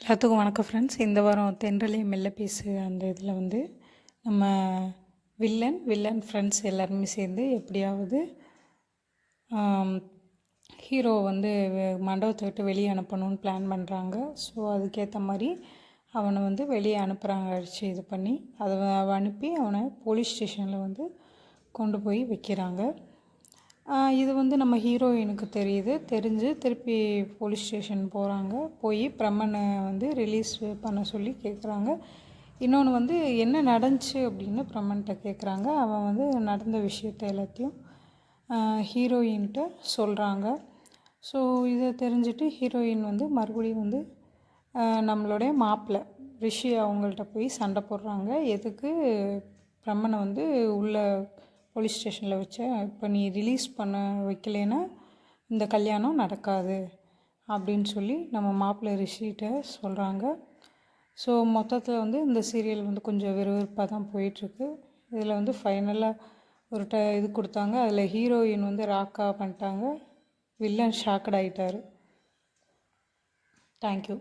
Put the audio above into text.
எல்லாத்துக்கும் வணக்கம் ஃப்ரெண்ட்ஸ். இந்த வாரம் தென்றலே மெல்ல பேசு அந்த இதில் வந்து நம்ம வில்லன் ஃப்ரெண்ட்ஸ் எல்லாருமே சேர்ந்து எப்படியாவது ஹீரோ வந்து மண்டபத்தை விட்டு வெளியே அனுப்பணும்னு பிளான் பண்ணுறாங்க. ஸோ அதுக்கேற்ற மாதிரி அவனை வந்து வெளியே அனுப்புகிறாங்க, அடித்து இது பண்ணி அதை அனுப்பி அவனை போலீஸ் ஸ்டேஷனில் வந்து கொண்டு போய் வைக்கிறாங்க. இது வந்து நம்ம ஹீரோயினுக்கு தெரிஞ்சு திருப்பி போலீஸ் ஸ்டேஷன் போகிறாங்க. போய் பிரம்மனை வந்து ரிலீஸ் பண்ண சொல்லி கேட்குறாங்க. இன்னொன்று வந்து என்ன நடந்துச்சு அப்படின்னு பிரம்மன்கிட்ட கேட்குறாங்க. அவன் வந்து நடந்த விஷயத்த எல்லாத்தையும் ஹீரோயின்கிட்ட சொல்கிறாங்க. ஸோ இதை தெரிஞ்சுட்டு ஹீரோயின் வந்து மறுபடியும் வந்து நம்மளுடைய மாப்பிள்ளை ரிஷி அவங்கள்ட்ட போய் சண்டை போடுறாங்க. எதுக்கு பிரம்மனை வந்து உள்ள போலீஸ் ஸ்டேஷனில் இப்போ நீ ரிலீஸ் பண்ண வைக்கலைன்னா இந்த கல்யாணம் நடக்காது அப்படின்னு சொல்லி நம்ம மாப்பிள்ளை ரிஷிகிட்ட சொல்கிறாங்க. ஸோ மொத்தத்தில் வந்து இந்த சீரியல் வந்து கொஞ்சம் விறுவிறுப்பாக தான் போயிட்டுருக்கு. இதில் வந்து ஃபைனலாக ஒரு இது கொடுத்தாங்க. அதில் ஹீரோயின் வந்து ராக்கா பண்ணிட்டாங்க, வில்லன் ஷாக்கட் ஆகிட்டார். தேங்க்யூ.